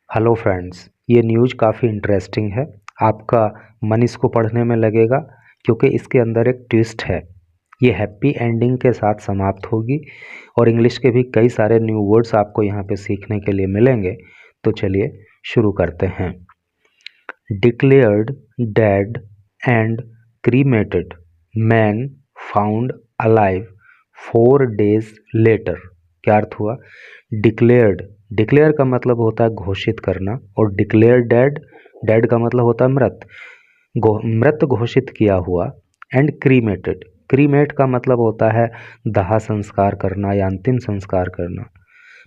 Hello friends, ये news काफ़ी interesting है। आपका मन इसको पढ़ने में लगेगा क्योंकि इसके अंदर एक ट्विस्ट है। ये हैप्पी एंडिंग के साथ समाप्त होगी और इंग्लिश के भी कई सारे न्यू वर्ड्स आपको यहाँ पे सीखने के लिए मिलेंगे। तो चलिए शुरू करते हैं। Declared dead and cremated man found alive 4 days later. क्या अर्थ हुआ? डिक्लेयर्ड, डिक्लेयर का मतलब होता है घोषित करना, और डिक्लेयर डेड, डेड का मतलब होता है मृत, मृत घोषित किया हुआ। एंड क्रीमेटेड, क्रीमेट का मतलब होता है दाह संस्कार करना या अंतिम संस्कार करना।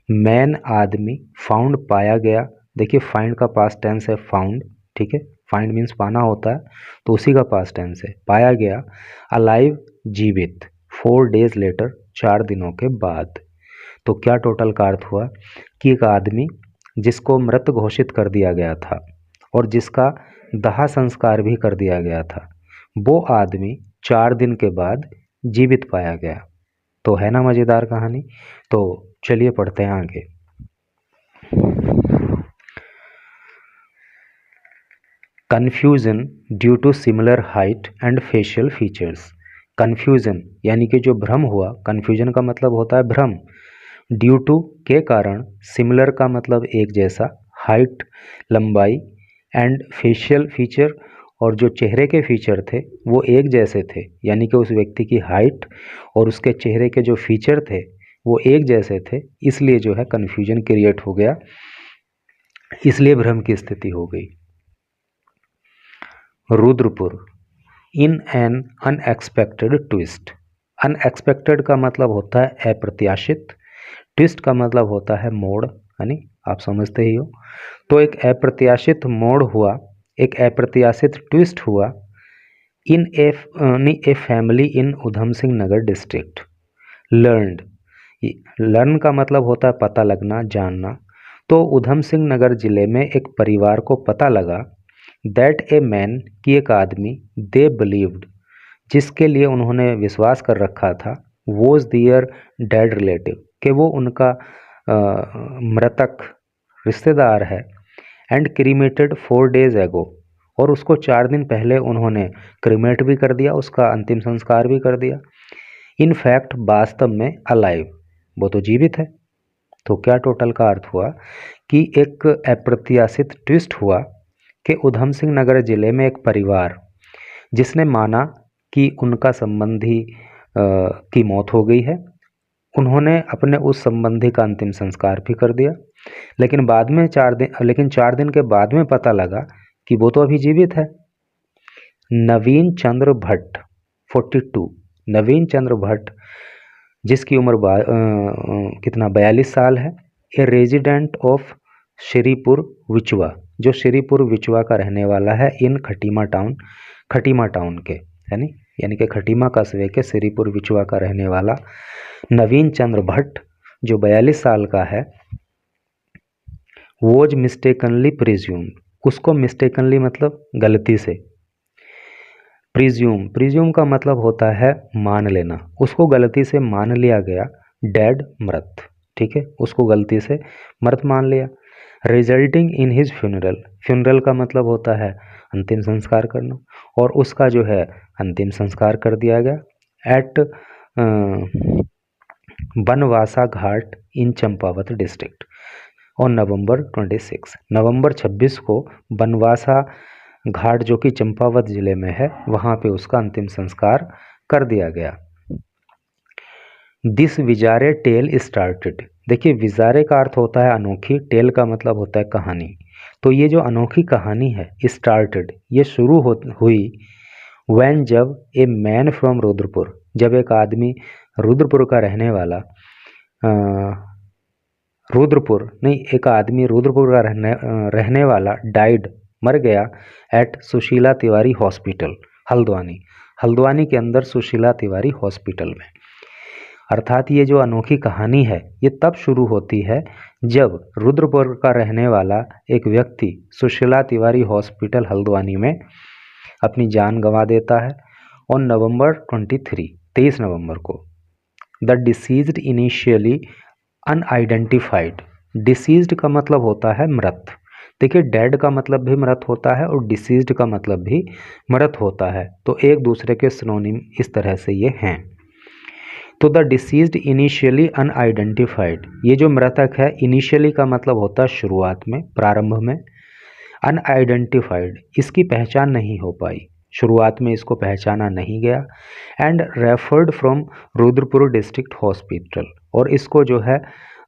मैन आदमी, फाउंड पाया गया। देखिए फाइंड का पास्ट टेंस है फाउंड, ठीक है। फाइंड मीन्स पाना होता है, तो उसी का पास्ट टेंस है, पाया गया। अलाइव जीवित, 4 days लेटर, 4 दिनों के बाद। तो क्या टोटल का अर्थ हुआ कि एक आदमी जिसको मृत घोषित कर दिया गया था और जिसका दाह संस्कार भी कर दिया गया था, वो आदमी 4 दिन के बाद जीवित पाया गया। तो है ना मज़ेदार कहानी? तो चलिए पढ़ते हैं आगे। Confusion due to similar height and facial features. Confusion यानी कि जो भ्रम हुआ, कन्फ्यूजन का मतलब होता है भ्रम। ड्यू टू के कारण, सिमिलर का मतलब एक जैसा, हाइट लंबाई, एंड फेशियल फीचर और जो चेहरे के फीचर थे वो एक जैसे थे, यानी कि उस व्यक्ति की हाइट और उसके चेहरे के जो फीचर थे वो एक जैसे थे, इसलिए जो है कन्फ्यूजन क्रिएट हो गया, इसलिए भ्रम की स्थिति हो गई। Rudrapur, in an unexpected twist. Unexpected का मतलब होता है अप्रत्याशित, ट्विस्ट का मतलब होता है मोड़, यानी आप समझते ही हो। तो एक अप्रत्याशित मोड़ हुआ, एक अप्रत्याशित ट्विस्ट हुआ। In a family in Udham Singh Nagar district. Learned, learn का मतलब होता है पता लगना, जानना। तो उधम सिंह नगर जिले में एक परिवार को पता लगा दैट ए मैन, कि एक आदमी, दे बिलीव्ड, जिसके लिए उन्होंने विश्वास कर रखा था, वॉज दियर डेड रिलेटिव, कि वो उनका मृतक रिश्तेदार है। एंड क्रीमेटेड 4 days एगो, और उसको 4 दिन पहले उन्होंने क्रीमेट भी कर दिया, उसका अंतिम संस्कार भी कर दिया। इन फैक्ट, वास्तव में, अलाइव, वो तो जीवित है। तो क्या टोटल का अर्थ हुआ कि एक अप्रत्याशित ट्विस्ट हुआ कि उधम सिंह नगर जिले में एक परिवार जिसने माना कि उनका संबंधी की मौत हो गई है, उन्होंने अपने उस संबंधी का अंतिम संस्कार भी कर दिया, लेकिन 4 दिन के बाद में पता लगा कि वो तो अभी जीवित है। नवीन चंद्र भट्ट 42, नवीन चंद्र भट्ट जिसकी उम्र कितना 42 साल है, ए रेजिडेंट ऑफ श्रीपुर विचवा, जो श्रीपुर विचवा का रहने वाला है, इन खटीमा टाउन, खटीमा टाउन के, यानी कि खटीमा कस्बे के श्रीपुर विचवा का रहने वाला नवीन चंद्र भट्ट जो 42 साल का है, वॉज मिस्टेकनली प्रिज्यूम्ड, उसको मिस्टेकनली मतलब गलती से, प्रिज्यूम, प्रिज्यूम का मतलब होता है मान लेना, उसको गलती से मान लिया गया डेड, मृत, ठीक है, उसको गलती से मृत मान लिया। Resulting in his funeral, funeral का मतलब होता है अंतिम संस्कार करना, और उसका जो है अंतिम संस्कार कर दिया गया एट बनवासा घाट इन चंपावत डिस्ट्रिक्ट और नवंबर 26 को बनवासा घाट जो कि चंपावत जिले में है, वहाँ पे उसका अंतिम संस्कार कर दिया गया। दिस विजारे टेल स्टार्टेड, देखिए विजारे का अर्थ होता है अनोखी, टेल का मतलब होता है कहानी। तो ये जो अनोखी कहानी है स्टार्टेड, ये शुरू हुई व्हेन, जब, ए मैन फ्रॉम रुद्रपुर, जब एक आदमी रुद्रपुर का रहने वाला, रुद्रपुर नहीं, एक आदमी रुद्रपुर का रहने वाला डाइड, मर गया, एट सुशीला तिवारी हॉस्पिटल, हल्द्वानी, हल्द्वानी के अंदर सुशीला तिवारी हॉस्पिटल में। अर्थात ये जो अनोखी कहानी है ये तब शुरू होती है जब रुद्रपुर का रहने वाला एक व्यक्ति सुशीला तिवारी हॉस्पिटल हल्द्वानी में अपनी जान गंवा देता है। और नवंबर 23 नवंबर को the deceased initially unidentified, deceased का मतलब होता है मृत, देखिए डेड का मतलब भी मृत होता है और डिसीज्ड का मतलब भी मृत होता है, तो एक दूसरे के सिनोनिम इस तरह से ये हैं। तो द डिसीज्ड इनिशियली अनआइडेंटिफाइड, ये जो मृतक है इनिशियली का मतलब होता है शुरुआत में, प्रारंभ में। अनआइडेंटिफाइड, इसकी पहचान नहीं हो पाई, शुरुआत में इसको पहचाना नहीं गया। And referred from Rudrapur district hospital, और इसको जो है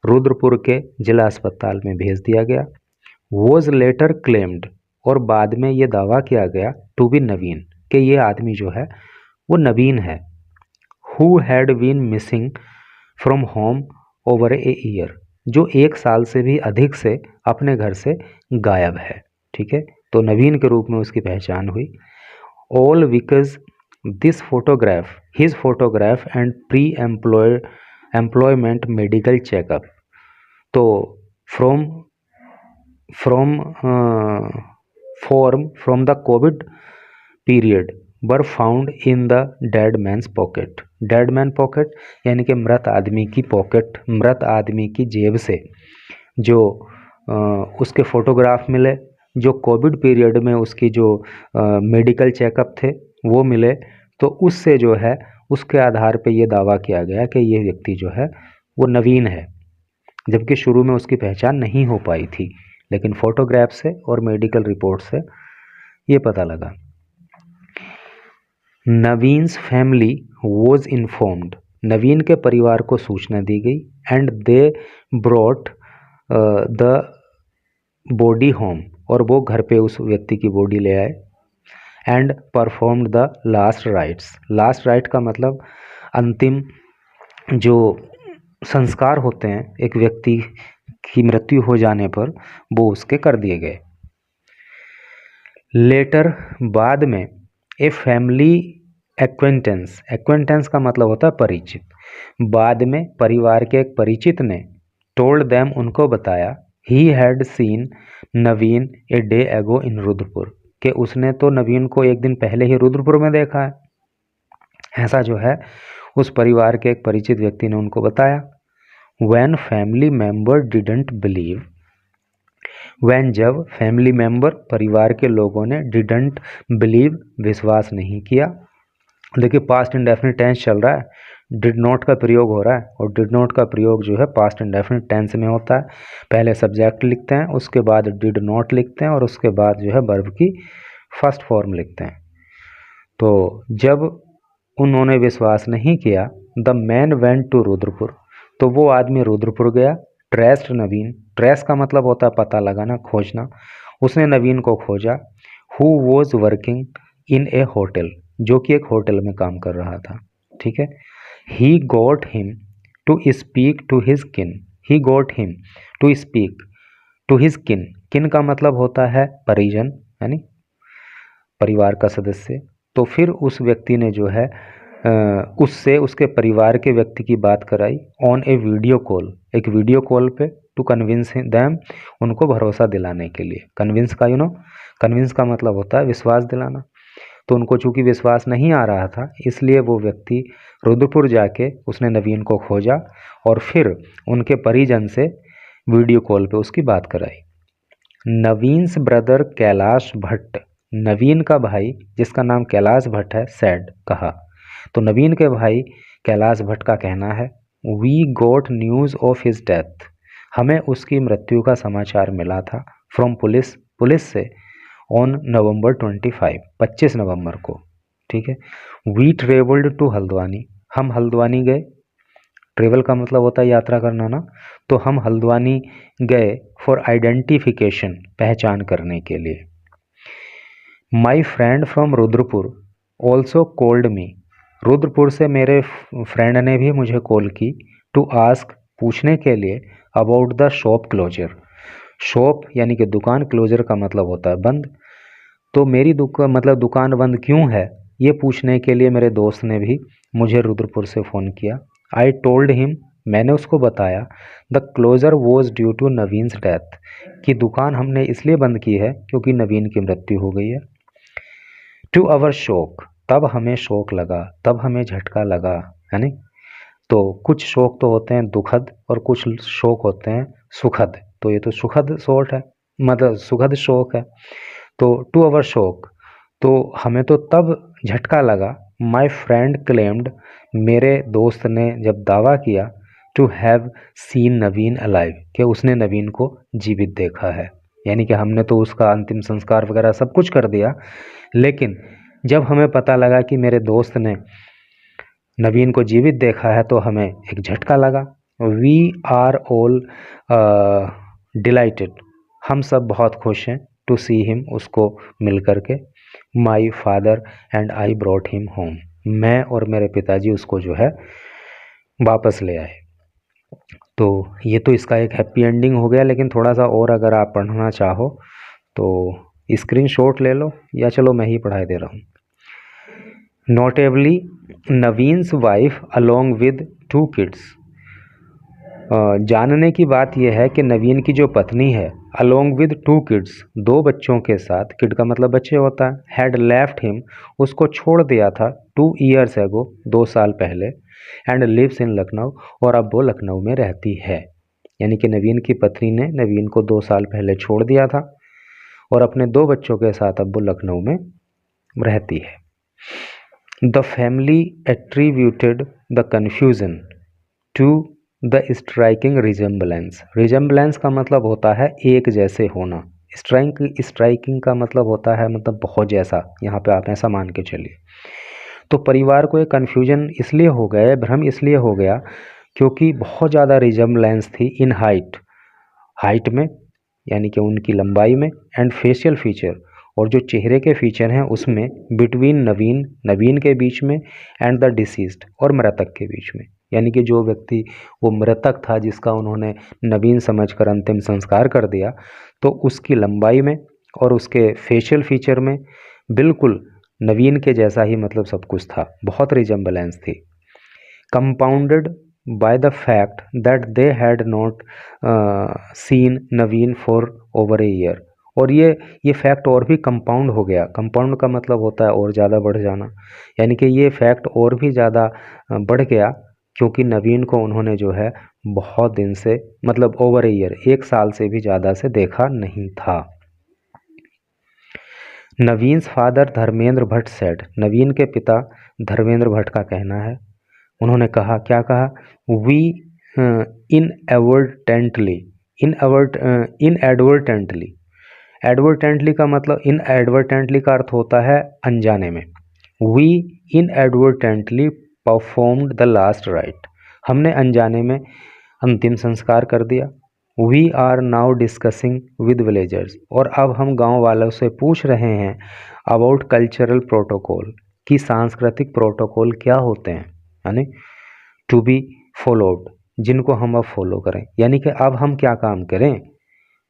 रुद्रपुर के जिला अस्पताल में भेज दिया गया। वॉज लेटर क्लेम्ड, और बाद में ये दावा किया गया, टू बी नवीन, कि ये आदमी जो है वो नवीन है। Who had been missing from home over a year, जो 1 साल से भी अधिक से अपने घर से गायब है। ठीक है, तो नवीन के रूप में उसकी पहचान हुई। All because this photograph, his photograph and pre employment medical checkup, तो from from the Covid period were found in the dead man's pocket. Dead man pocket यानी कि मृत आदमी की पॉकेट, मृत आदमी की जेब से जो उसके फोटोग्राफ मिले, जो कोविड पीरियड में उसकी जो मेडिकल चेकअप थे वो मिले, तो उससे जो है उसके आधार पे ये दावा किया गया कि ये व्यक्ति जो है वो नवीन है, जबकि शुरू में उसकी पहचान नहीं हो पाई थी, लेकिन फोटोग्राफ से और मेडिकल रिपोर्ट से ये पता लगा। नवीन्स फैमिली वॉज इन्फॉर्म्ड, नवीन के परिवार को सूचना दी गई। And they brought the body home, और वो घर पे उस व्यक्ति की बॉडी ले आए। And performed the last rites, last right का मतलब अंतिम जो संस्कार होते हैं एक व्यक्ति की मृत्यु हो जाने पर, वो उसके कर दिए गए। लेटर, बाद में, ए फैमिली एक्वेंटेंस, एक्वेंटेंस का मतलब होता है परिचित, बाद में परिवार के एक परिचित ने, टोल्ड देम, उनको बताया, he had seen Naveen a day एगो इन रुद्रपुर, कि उसने तो नवीन को एक दिन पहले ही रुद्रपुर में देखा है। ऐसा जो है उस परिवार के एक परिचित व्यक्ति ने उनको बताया। When family member didn't believe, when, जब, फैमिली मेंबर, परिवार के लोगों ने, डिडंट बिलीव, विश्वास नहीं किया। देखिए पास्ट इंडेफिनिट टेंस चल रहा है, डिड नॉट का प्रयोग हो रहा है, और डिड नॉट का प्रयोग जो है पास्ट इंडेफिनिट टेंस में होता है। पहले सब्जेक्ट लिखते हैं, उसके बाद डिड नॉट लिखते हैं, और उसके बाद जो है वर्ब की फर्स्ट फॉर्म लिखते हैं। तो जब उन्होंने विश्वास नहीं किया, the man went to Rudrapur, तो वो आदमी रुद्रपुर गया। ट्रेस्ड नवीन, ट्रेस का मतलब होता है पता लगाना, खोजना, उसने नवीन को खोजा। Who was working in A hotel, जो कि एक होटल में काम कर रहा था। ठीक है, he got him to speak to his kin, he got him to speak to his kin, kin का मतलब होता है परिजन, यानी परिवार का सदस्य। तो फिर उस व्यक्ति ने जो है उससे उसके परिवार के व्यक्ति की बात कराई, ऑन ए वीडियो कॉल, एक वीडियो कॉल पे, टू कन्विंस देम, उनको भरोसा दिलाने के लिए। कन्विंस का कन्विंस का मतलब होता है विश्वास दिलाना। तो उनको चूंकि विश्वास नहीं आ रहा था, इसलिए वो व्यक्ति रुद्रपुर जाके उसने नवीन को खोजा और फिर उनके परिजन से वीडियो कॉल पे उसकी बात कराई। नवीन्स ब्रदर कैलाश भट्ट, नवीन का भाई जिसका नाम कैलाश भट्ट है, सैड, कहा। तो नवीन के भाई कैलाश भट्ट का कहना है, we got news of his death, हमें उसकी मृत्यु का समाचार मिला था, फ्रॉम पुलिस, पुलिस से, ऑन नवंबर 25 नवंबर को। ठीक है, वी ट्रेवल्ड टू हल्द्वानी, हम हल्द्वानी गए। ट्रेवल का मतलब होता है यात्रा करना ना, तो हम हल्द्वानी गए फॉर आइडेंटिफिकेशन, पहचान करने के लिए। My friend from Rudrapur also called me, Rudrapur से मेरे फ्रेंड ने भी मुझे कॉल की, टू आस्क, पूछने के लिए, about the shop closure, shop यानी कि दुकान, क्लोजर का मतलब होता है बंद। तो मेरी दुकान बंद क्यों है, ये पूछने के लिए मेरे दोस्त ने भी मुझे रुद्रपुर से फ़ोन किया। आई टोल्ड हिम, मैंने उसको बताया, the closure was due to Naveen's death, कि दुकान हमने इसलिए बंद की है क्योंकि नवीन की मृत्यु हो गई है। टू आवर शॉक, तब हमें शौक लगा, तब हमें झटका लगा, है नहीं। तो कुछ शौक तो होते हैं दुखद और कुछ शौक होते हैं सुखद, तो ये तो सुखद शॉर्ट है। मतलब सुखद शोक है। तो टू अवर शोक, तो हमें तो तब झटका लगा, माई फ्रेंड क्लेम्ड, मेरे दोस्त ने जब दावा किया, to have seen Naveen alive, कि उसने नवीन को जीवित देखा है। यानी कि हमने तो उसका अंतिम संस्कार वगैरह सब कुछ कर दिया, लेकिन जब हमें पता लगा कि मेरे दोस्त ने नवीन को जीवित देखा है तो हमें एक झटका लगा। वी आर ऑल डिलाइटेड, हम सब बहुत खुश हैं, टू सी हिम, उसको मिल करके। My father and I brought him home, मैं और मेरे पिताजी उसको जो है वापस ले आए। तो ये तो इसका एक हैप्पी एंडिंग हो गया, लेकिन थोड़ा सा और अगर आप पढ़ना चाहो तो स्क्रीनशॉट ले लो, या चलो मैं ही पढ़ाई दे रहा हूँ। Notably Naveen's wife along with 2 kids, जानने की बात यह है कि नवीन की जो पत्नी है, अलोंग विद 2 किड्स, 2 बच्चों के साथ, किड का मतलब बच्चे होता है, हैड लेफ्ट हिम, उसको छोड़ दिया था, 2 ईयर्स एगो, 2 साल पहले, एंड लिव्स इन लखनऊ, और अब वो लखनऊ में रहती है। यानी कि नवीन की पत्नी ने नवीन को 2 साल पहले छोड़ दिया था और अपने 2 बच्चों के साथ अब वो लखनऊ में रहती है। The family attributed the confusion to the striking resemblance, resemblance का मतलब होता है एक जैसे होना, स्ट्राइकिंग का मतलब होता है मतलब बहुत जैसा, यहाँ पे आप ऐसा मान के चलिए। तो परिवार को एक कन्फ्यूजन इसलिए हो गया, भ्रम इसलिए हो गया, क्योंकि बहुत ज़्यादा रिजेम्बलेंस थी इन हाइट में, यानी कि उनकी लंबाई में, एंड फेशियल फीचर, और जो चेहरे के फीचर हैं उसमें, बिटवीन नवीन के बीच में, एंड द डिसीज्ड, और मृतक के बीच में। यानी कि जो व्यक्ति वो मृतक था जिसका उन्होंने नवीन समझकर अंतिम संस्कार कर दिया, तो उसकी लंबाई में और उसके फेशियल फीचर में बिल्कुल नवीन के जैसा ही मतलब सब कुछ था, बहुत रिजेम्बलेंस थी। Compounded by the fact that they had not seen Naveen for over a year, और ये फैक्ट और भी कंपाउंड हो गया। कंपाउंड का मतलब होता है और ज़्यादा बढ़ जाना, यानी कि ये फैक्ट और भी ज़्यादा बढ़ गया, क्योंकि नवीन को उन्होंने जो है बहुत दिन से, मतलब ओवर ए ईयर, 1 साल से भी ज़्यादा से देखा नहीं था। नवीन्स फादर धर्मेंद्र भट्ट सेड, नवीन के पिता धर्मेंद्र भट्ट का कहना है, उन्होंने कहा, क्या कहा, वी इनएडवर्टेंटली, एडवर्टेंटली का मतलब, इनएडवर्टेंटली का अर्थ होता है अनजाने में। We inadvertently performed the last rite, हमने अनजाने में अंतिम संस्कार कर दिया। We are now discussing with villagers, और अब हम गांव वालों से पूछ रहे हैं अबाउट कल्चरल प्रोटोकॉल, कि सांस्कृतिक प्रोटोकॉल क्या होते हैं, यानी टू बी फॉलोड, जिनको हम अब फॉलो करें। यानी कि अब हम क्या काम करें,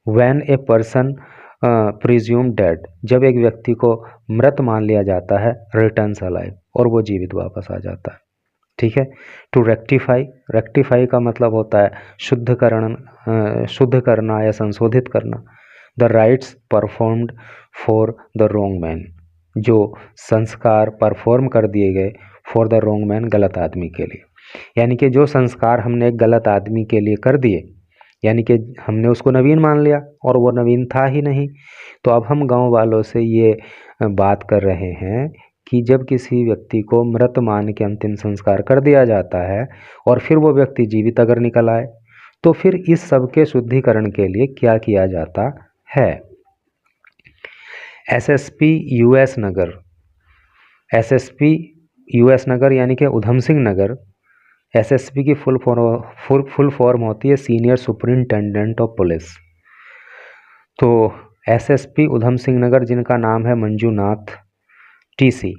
when a person presume dead, जब एक व्यक्ति को मृत मान लिया जाता है, रिटर्न्स अलाइव, और वो जीवित वापस आ जाता है। ठीक है। टू रेक्टिफाई का मतलब होता है शुद्ध करना या संशोधित करना। The rights performed for the wrong man, जो संस्कार परफॉर्म कर दिए गए फॉर द रॉन्ग मैन, गलत आदमी के लिए। यानी कि जो संस्कार हमने एक गलत आदमी के लिए कर दिए, यानी कि हमने उसको नवीन मान लिया और वो नवीन था ही नहीं, तो अब हम गांव वालों से ये बात कर रहे हैं कि जब किसी व्यक्ति को मृत मान के अंतिम संस्कार कर दिया जाता है और फिर वो व्यक्ति जीवित अगर निकल आए, तो फिर इस सब के शुद्धिकरण के लिए क्या किया जाता है। एसएसपी यूएस नगर यानी कि उधम सिंह नगर, एसएसपी की फुल फॉर्म होती है सीनियर सुपरिंटेंडेंट ऑफ पुलिस। तो एसएसपी उधम सिंह नगर, जिनका नाम है Manjunath TC,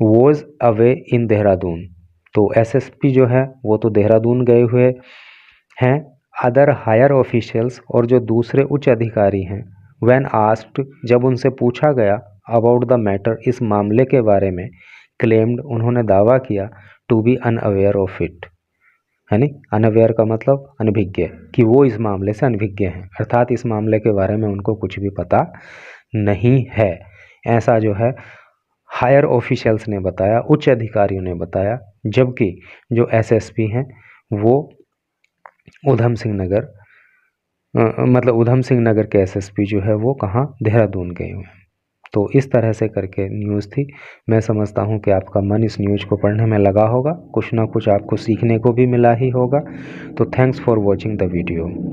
was away in Dehradun, तो एसएसपी जो है वो तो देहरादून गए हुए हैं। अदर हायर ऑफिशियल्स, और जो दूसरे उच्च अधिकारी हैं, व्हेन आस्क्ड, जब उनसे पूछा गया, अबाउट द मैटर, इस मामले के बारे में, क्लेम्ड, उन्होंने दावा किया, to be unaware of it, यानी अनअवेयर का मतलब अनभिज्ञ, कि वो इस मामले से अनभिज्ञ हैं, अर्थात इस मामले के बारे में उनको कुछ भी पता नहीं है। ऐसा जो है हायर ऑफिशियल्स ने बताया, उच्च अधिकारियों ने बताया, जबकि जो एसएसपी हैं वो उधम सिंह नगर मतलब उधम सिंह नगर के एसएसपी जो है वो कहाँ, देहरादून गए हुए हैं। तो इस तरह से करके न्यूज़ थी। मैं समझता हूँ कि आपका मन इस न्यूज़ को पढ़ने में लगा होगा, कुछ ना कुछ आपको सीखने को भी मिला ही होगा। तो thanks for watching the video.